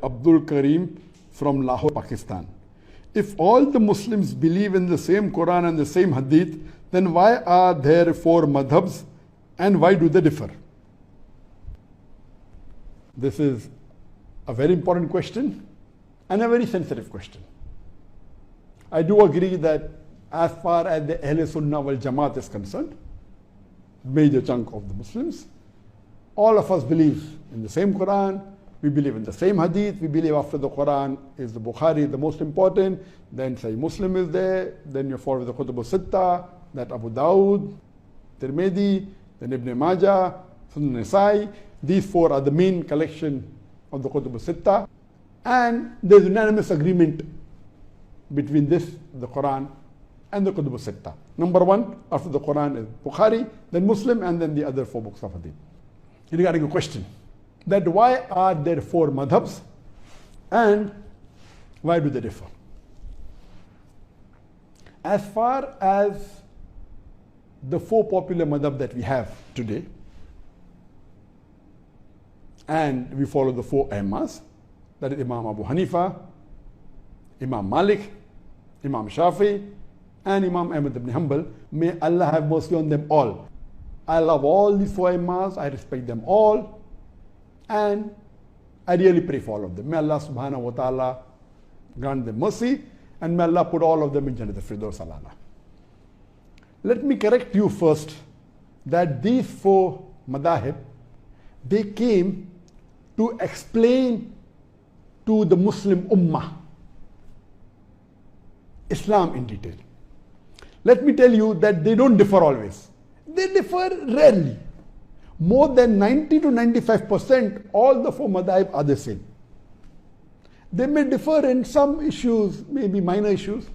Abdul Karim from Lahore, Pakistan. If all the Muslims believe in the same Quran and the same Hadith, then why are there four madhabs and why do they differ? This is a very important question and a very sensitive question. I do agree that as far as the Ahl Sunnah wal Jamaat is concerned, major chunk of the Muslims, all of us believe in the same Quran, we believe in the same Hadith, we believe after the Quran is the Bukhari, the most important, then Sahih Muslim is there, then you follow the Kutub al-Sittah, that Abu Dawud, Tirmidhi, then Ibn Majah, Sunan Nasai. These four are the main collection of the Kutub al-Sittah. And there's unanimous agreement between this, the Quran, and the Kutub al-Sittah. Number one, after the Quran is Bukhari, then Muslim, and then the other four books of Hadith. Regarding a question, that why are there four madhabs and why do they differ? As far as the four popular madhab that we have today, and we follow the four Aimmas, that is Imam Abu Hanifa, Imam Malik, Imam Shafi, and Imam Ahmad ibn Hanbal, may Allah have mercy on them all. I love all these four Aimmas, I respect them all, and I really pray for all of them. May Allah subhanahu wa ta'ala grant them mercy, and may Allah put all of them in Jannat al-Firdaus al-A'la. Let me correct you first that these four madahib, they came to explain to the Muslim Ummah Islam in detail. Let me tell you that they don't differ always. They differ rarely. More than 90 to 95%, all the four madhab are the same. They may differ in some issues, maybe minor issues.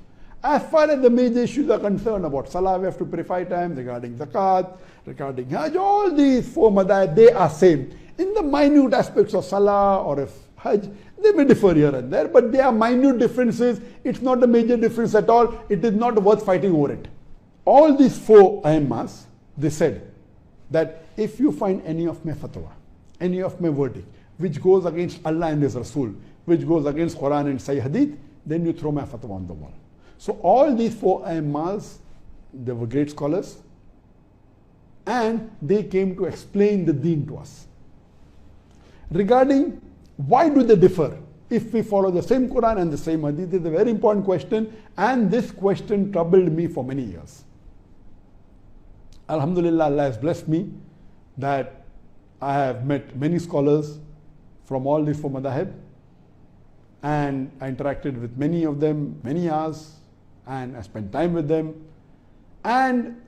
As far as the major issues are concerned, about Salah, we have to pray 5 times, regarding Zakat, regarding Hajj, all these four madhab, they are same. In the minute aspects of Salah or if Hajj, they may differ here and there, but they are minute differences. It's not a major difference at all. It is not worth fighting over it. All these four Aimmas, they said that if you find any of my fatwa, any of my verdict, which goes against Allah and His Rasul, which goes against Quran and Sahih Hadith, then you throw my fatwa on the wall. So all these four Aimmas, they were great scholars, and they came to explain the deen to us. Regarding why do they differ if we follow the same Quran and the same Hadith, is a very important question, and this question troubled me for many years. Alhamdulillah, Allah has blessed me that I have met many scholars from all these four madhab, and I interacted with many of them, many hours, and I spent time with them, and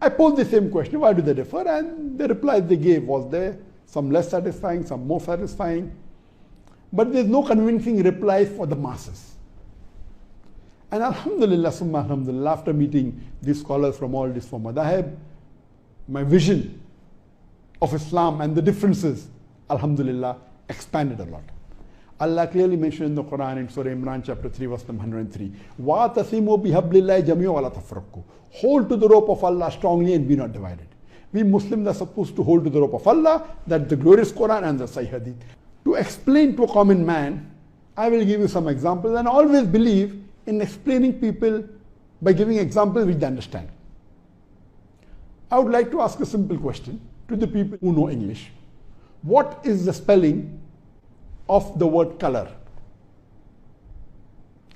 I posed the same question, why do they differ? And the reply they gave was there, some less satisfying, some more satisfying, but there's no convincing reply for the masses. And alhamdulillah, summa alhamdulillah, after meeting these scholars from all these four madhab, my vision of Islam and the differences, alhamdulillah, expanded a lot. Allah clearly mentioned in the Quran in Surah Imran chapter 3 verse number 103, وَاتَصِمُوا بِحَبْلِ اللَّهِ جَمِيعًا وَلَا تَفَرَّقُوا. Hold to the rope of Allah strongly and be not divided. We Muslims are supposed to hold to the rope of Allah, that the glorious Quran and the Sahih Hadith. To explain to a common man, I will give you some examples, and I always believe in explaining people by giving examples which they understand. I would like to ask a simple question to the people who know English. What is the spelling of the word color?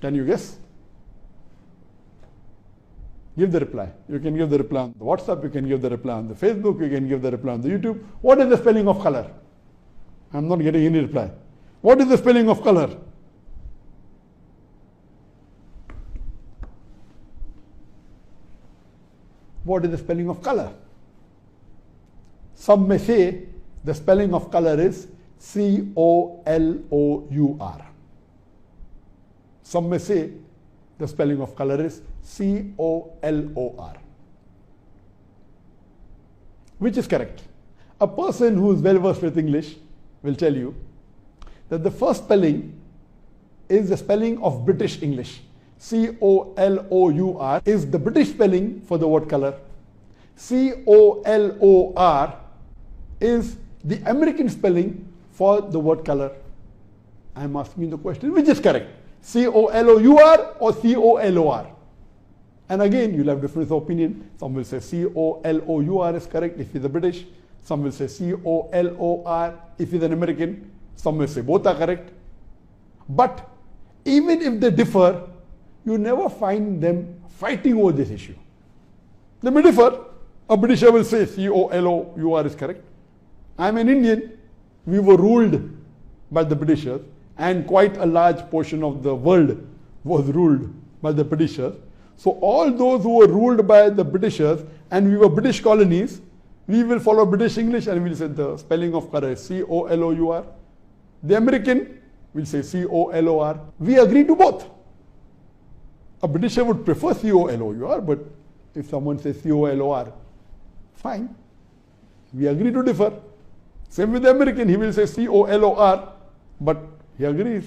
Can you guess? Give the reply. You can give the reply on the WhatsApp, you can give the reply on the Facebook, you can give the reply on the YouTube. What is the spelling of color? I'm not getting any reply. What is the spelling of color? What is the spelling of color? Some may say the spelling of color is C-O-L-O-U-R. Some may say the spelling of color is C-O-L-O-R. Which is correct? A person who is well versed with English will tell you that the first spelling is the spelling of British English. C-O-L-O-U-R is the British spelling for the word color. C-O-L-O-R is the American spelling for the word color. I'm asking you the question, which is correct? C-O-L-O-U-R or C-O-L-O-R? And again, you'll have difference of opinion. Some will say C-O-L-O-U-R is correct if he's a British. Some will say C-O-L-O-R if he's an American. Some will say both are correct. But even if they differ, you never find them fighting over this issue. They may differ. A Britisher will say C-O-L-O-U-R is correct. I'm an Indian. We were ruled by the Britishers, and quite a large portion of the world was ruled by the Britishers. So all those who were ruled by the Britishers and we were British colonies, we will follow British English and we'll say the spelling of Qara is C-O-L-O-U-R. The American will say C-O-L-O-R. We agree to both. A Britisher would prefer C-O-L-O-U-R, but if someone says C-O-L-O-R, fine. We agree to differ. Same with the American, he will say C-O-L-O-R, but he agrees.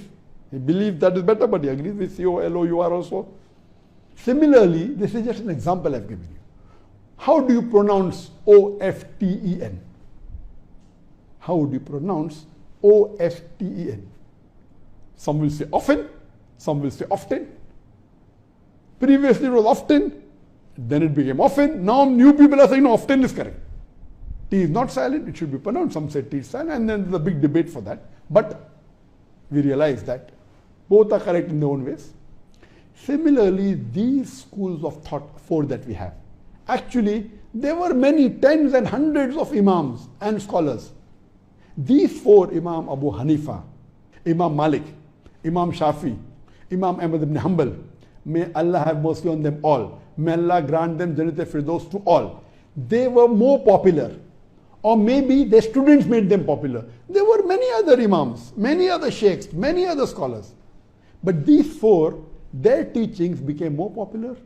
He believes that is better, but he agrees with C-O-L-O-U-R also. Similarly, this is just an example I've given you. How do you pronounce O-F-T-E-N? How would you pronounce O-F-T-E-N? Some will say often, some will say often. Previously it was often, then it became often. Now new people are saying no, often is correct. T is not silent, it should be pronounced. Some say T is silent, and then there's a big debate for that. But we realize that both are correct in their own ways. Similarly, these schools of thought, four that we have, actually there were many tens and hundreds of imams and scholars. These four, Imam Abu Hanifa, Imam Malik, Imam Shafi, Imam Ahmad ibn Hanbal, may Allah have mercy on them all. May Allah grant them Jannat al-Firdaus to all. They were more popular, or maybe their students made them popular. There were many other imams, many other sheikhs, many other scholars. But these four, their teachings became more popular.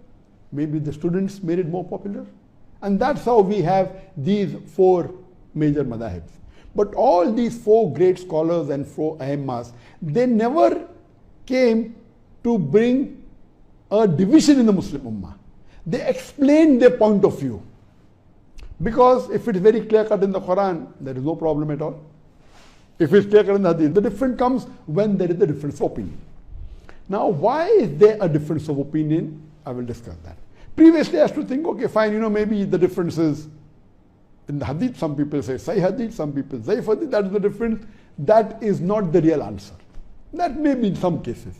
Maybe the students made it more popular. And that's how we have these four major madhahibs. But all these four great scholars and four aimmas, they never came to bring a division in the Muslim Ummah. They explained their point of view. Because if it is very clear cut in the Quran, there is no problem at all. If it's clear cut in the Hadith, the difference comes when there is a difference of opinion. Now, why is there a difference of opinion? I will discuss that. Previously, I used to think, okay, fine, maybe the difference is in the Hadith. Some people say Sahih Hadith, some people say Zaif Hadith. That is the difference. That is not the real answer. That may be in some cases.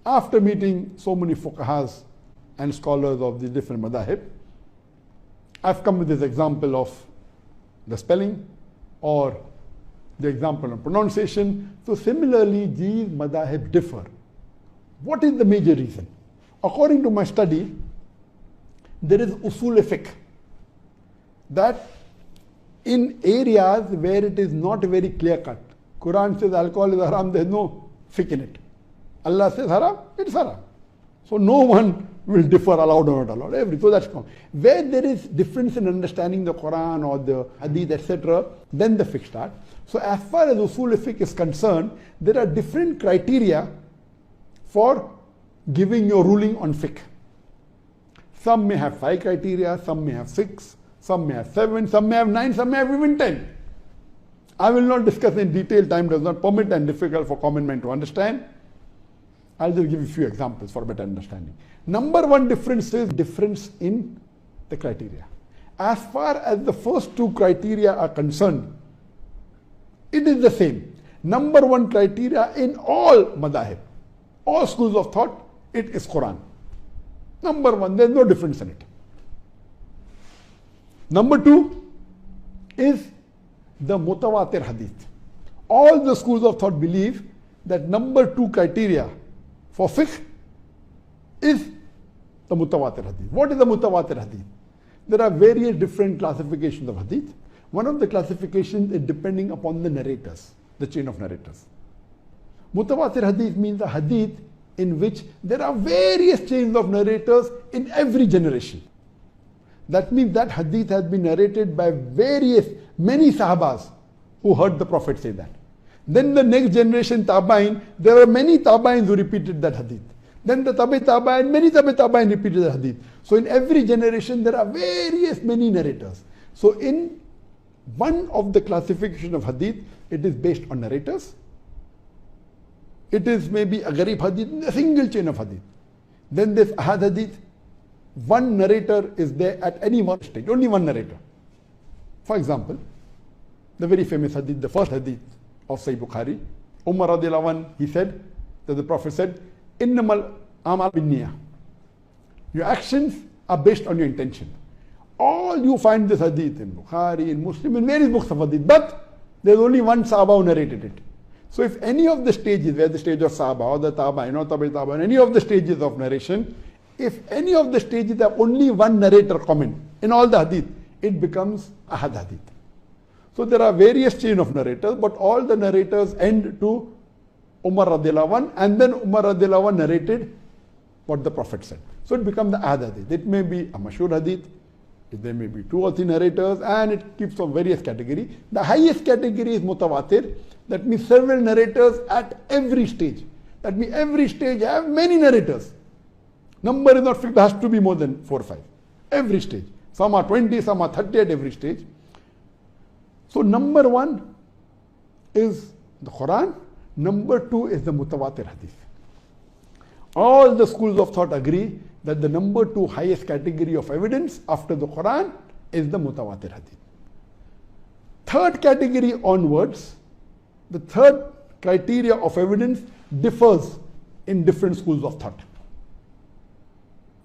After meeting so many fuqahas and scholars of the different madhahib, I've come with this example of the spelling or the example of pronunciation. So similarly, these madhahib differ. What is the major reason? According to my study, there is usul fiqh, that in areas where it is not very clear cut, Quran says alcohol is haram, there is no fiqh in it. Allah says haram, it's haram. So no one will differ allowed or not allowed. So that's common. Where there is difference in understanding the Quran or the Hadith, etc., then the fiqh starts. So as far as usul fiqh is concerned, there are different criteria for giving your ruling on fiqh. Some may have 5 criteria, some may have 6, some may have 7, some may have 9, some may have even 10. I will not discuss in detail, time does not permit and difficult for common man to understand. I'll just give you a few examples for better understanding. Number one difference is difference in the criteria. As far as the first 2 criteria are concerned, it is the same. Number one criteria in all madhahib, all schools of thought, it is Quran. Number one, there's no difference in it. Number 2 is the mutawatir hadith. All the schools of thought believe that number 2 criteria for fiqh is the mutawatir hadith. What is the mutawatir hadith? There are various different classifications of hadith. One of the classifications is depending upon the narrators, the chain of narrators. Mutawatir hadith means a hadith in which there are various chains of narrators in every generation. That means that hadith has been narrated by many sahabas who heard the Prophet say that. Then the next generation tabain, there are many tabains who repeated that hadith. Then the tabi tabain, many tabi tabain repeated the hadith. So in every generation there are many narrators. So in one of the classification of hadith, it is based on narrators. it is maybe a Gharib hadith, a single chain of hadith. Then this Ahad hadith, one narrator is there at any one stage, only one narrator. For example, the very famous hadith, the first hadith of Sahih Bukhari, Umar radiallahu anh, he said, that the Prophet said, Innamal amal binniyah. Your actions are based on your intention. All you find this hadith in Bukhari, in Muslim, in various books of hadith, but there's only one Sahaba who narrated it. So if any of the stages, where the stage of Sahaba or the Taba'in or Taba'i Taba'in, any of the stages of narration, if any of the stages have only one narrator comment in all the hadith, it becomes Ahad hadith. So there are various chain of narrators, but all the narrators end to Umar radiallahu anh, and then Umar radiallahu anh narrated what the Prophet said. So it becomes the Ahad hadith. It may be a mashhur hadith, there may be 2 or 3 narrators, and it keeps on various categories. The highest category is mutawatir. That means several narrators at every stage. That means every stage have many narrators. Number is not fixed, there has to be more than 4 or 5. Every stage. Some are 20, some are 30 at every stage. So number 1 is the Quran. Number 2 is the mutawatir hadith. All the schools of thought agree that the number 2 highest category of evidence after the Quran is the mutawatir hadith. Third category onwards, the third criteria of evidence differs in different schools of thought.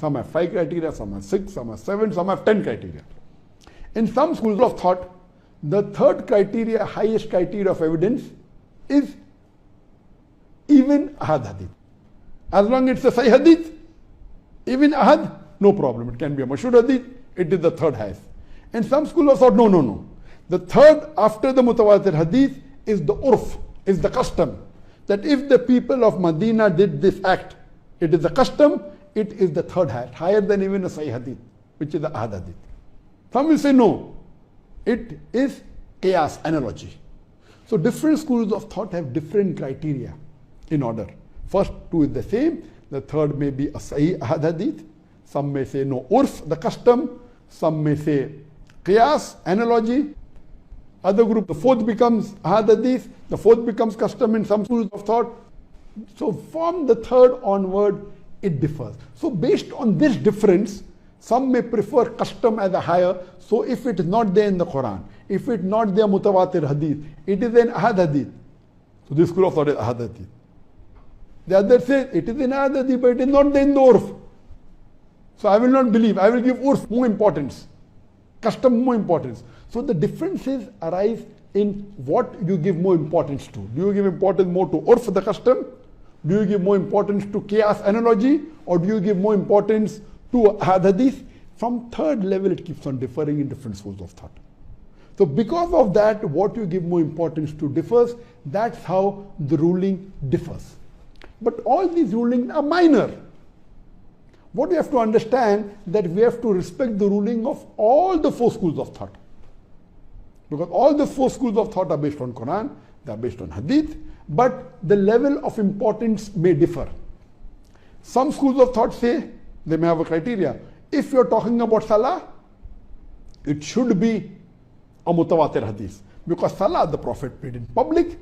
Some have 5 criteria, some have 6, some have 7, some have 10 criteria. In some schools of thought, the third criteria, highest criteria of evidence is even Ahad hadith. As long as it's a Sahih hadith, even Ahad, no problem. It can be a mashhur hadith, it is the third highest. And some schools of thought, no. The third after the mutawatir hadith is the urf, is the custom. That if the people of Medina did this act, it is the custom, it is the third highest, higher than even a Sahih hadith, which is the Ahad hadith. Some will say no, it is qiyas, analogy. So different schools of thought have different criteria in order. First 2 is the same, the third may be a Sahih Ahad hadith, some may say no, urf, the custom, some may say qiyas, analogy. Other group, the fourth becomes Ahad hadith, the fourth becomes custom in some schools of thought. So from the third onward, it differs. So based on this difference, some may prefer custom as a higher. So if it is not there in the Quran, if it is not there mutawatir hadith, it is an Ahad hadith. So this school of thought is Ahad hadith. The other says it is in Ahad hadith, but it is not there in the urf. So I will not believe. I will give urf more importance, custom more importance. So the differences arise in what you give more importance to. Do you give importance more to urf, the custom? Do you give more importance to qiyas, analogy? Or do you give more importance to Ahad hadith? From third level, it keeps on differing in different schools of thought. So because of that, what you give more importance to differs. That's how the ruling differs. But all these rulings are minor. What we have to understand, that we have to respect the ruling of all the 4 schools of thought. Because all the 4 schools of thought are based on Quran, they are based on hadith, but the level of importance may differ. Some schools of thought say, they may have a criteria. If you're talking about salah, it should be a mutawatir hadith. Because salah, the Prophet prayed in public,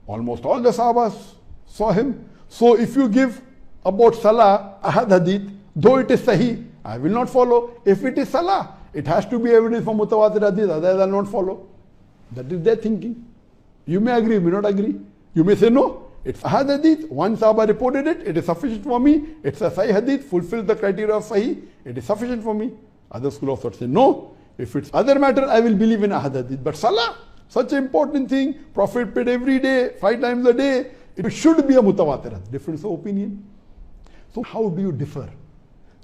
almost all the Sahabas saw him. So if you give about salah, Ahad hadith, though it is sahih, I will not follow. If it is salah, it has to be evidence for mutawatir hadith, otherwise I will not follow. That is their thinking. You may agree, you may not agree. You may say no, it's Ahad hadith, one Sahaba reported it, it is sufficient for me. It's a Sahih hadith, fulfills the criteria of Sahih, it is sufficient for me. Other school of thought say no, if it's other matter, I will believe in Ahad hadith. But salah, such an important thing, Prophet prayed every day, 5 times a day, it should be a mutawatir hadith. Difference of opinion. So how do you differ?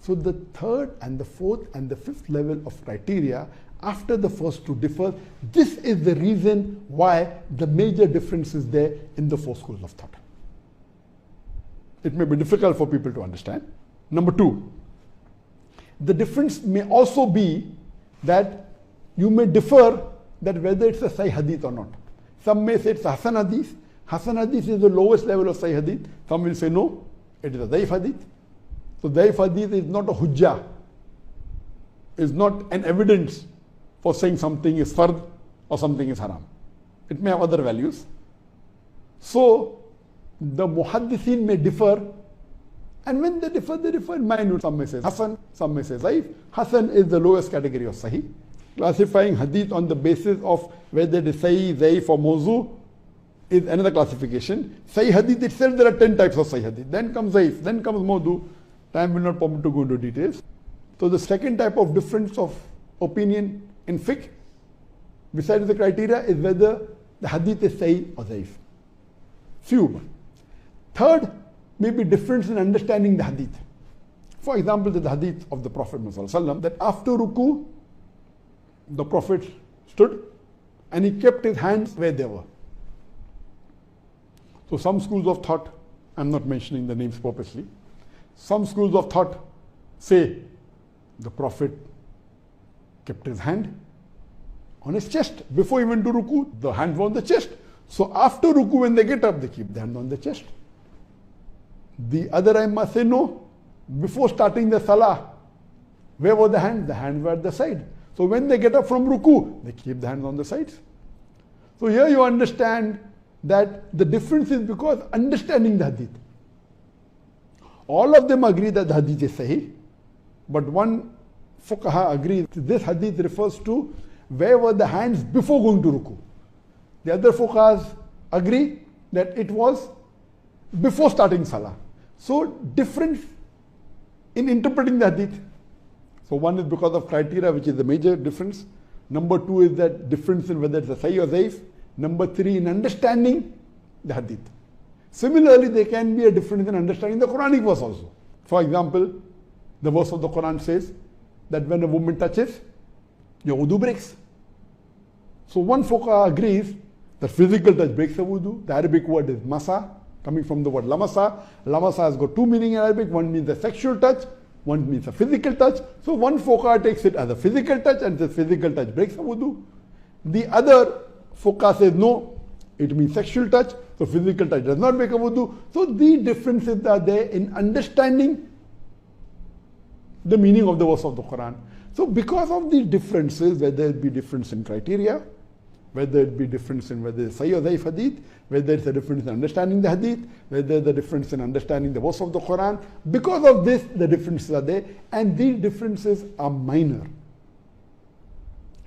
So the third and the fourth and the fifth level of criteria after the first 2 differ. This is the reason why the major difference is there in the 4 schools of thought. It may be difficult for people to understand. Number 2, the difference may also be that you may differ that whether it's a Sahih hadith or not. Some may say it's a Hasan hadith. Hasan hadith is the lowest level of Sahih hadith. Some will say no, it is a Daif hadith. So Daif hadith is not a hujjah, is not an evidence for saying something is fard or something is haram. It may have other values. So the muhaddithin may differ, and when they differ in minute. Some may say Hasan, some may say Zaif. Hasan is the lowest category of Sahih. Classifying hadith on the basis of whether it is Sahih, Zaif or Mawzu is another classification. Sahih hadith itself, there are 10 types of Sahih hadith. Then comes Zaif, then comes Mawdu. Time will not permit to go into details. So the second type of difference of opinion in fiqh, besides the criteria, is whether the hadith is Sahih or Zaif. Few. Third, may be difference in understanding the hadith. For example, the hadith of the Prophet ﷺ, that after ruku, the Prophet stood and he kept his hands where they were. So some schools of thought, I'm not mentioning the names purposely, some schools of thought say the Prophet kept his hand on his chest. Before he went to ruku, the hand was on the chest. So after ruku, when they get up, they keep the hand on the chest. The other Aimma say no. Before starting the salah, where were the hands? The hands were at the side. So when they get up from ruku, they keep the hands on the sides. So here you understand that the difference is because understanding the hadith. All of them agree that the hadith is sahih, but one fuqaha agrees this hadith refers to where were the hands before going to ruku. The other fuqahas agree that it was before starting salah. So difference in interpreting the hadith. So one is because of criteria, which is the major difference. Number two is that difference in whether it's a sahih or zaif. Number three, in understanding the hadith. Similarly, there can be a difference in understanding the Quranic verse also. For example, the verse of the Quran says that when a woman touches, your wudu breaks. So one fuqaha agrees that physical touch breaks the wudu. The Arabic word is masa, coming from the word lamasa. Lamasa has got two meanings in Arabic. One means a sexual touch, one means a physical touch. So one fuqaha takes it as a physical touch and says physical touch breaks the wudu. The other fuqaha says no, it means sexual touch, so physical touch does not make a wudu. So the differences are there in understanding the meaning of the verse of the Quran. So because of these differences, whether it be difference in criteria, whether it be difference in whether it's Sahih or Zaif hadith, whether it's a difference in understanding the hadith, whether the difference in understanding the verse of the Quran, because of this, the differences are there, and these differences are minor.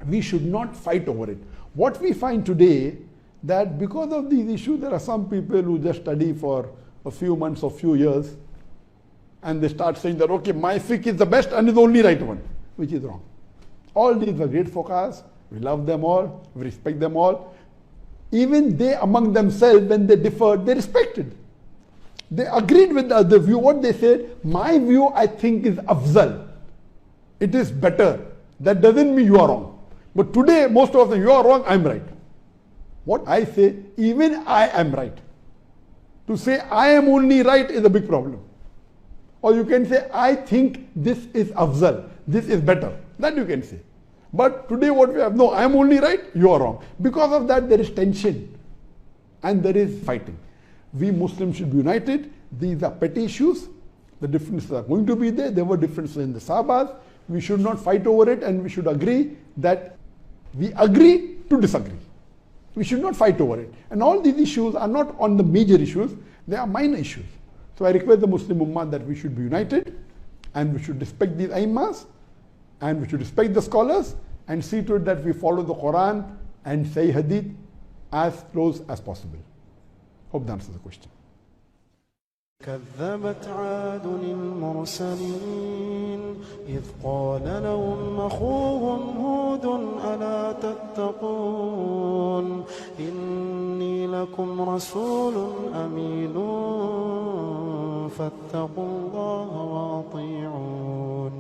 We should not fight over it. What we find today, that because of these issues, there are some people who just study for a few months or few years, and they start saying that, okay, my fiqh is the best and is the only right one, which is wrong. All these were great fuqahas. We love them all, we respect them all. Even they among themselves, when they differed, they respected. They agreed with the other view. What they said, my view I think is afzal. It is better. That doesn't mean you are wrong. But today, most of them, you are wrong, I'm right. What I say, even I am right. To say I am only right is a big problem. Or you can say, I think this is afzal, this is better. That you can say. But today what we have, no, I am only right, you are wrong. Because of that there is tension and there is fighting. We Muslims should be united. These are petty issues. The differences are going to be there. There were differences in the Sahabas. We should not fight over it, and we should agree that we agree to disagree. We should not fight over it. And all these issues are not on the major issues, they are minor issues. So I request the Muslim Ummah that we should be united, and we should respect these Aimmas, and we should respect the scholars, and see to it that we follow the Quran and Sahih Hadith as close as possible. Hope that answers the question. كذبت عاد المرسلين إذ قال لهم أخوهم هود ألا تتقون إني لكم رسول أمين فاتقوا الله وأطيعون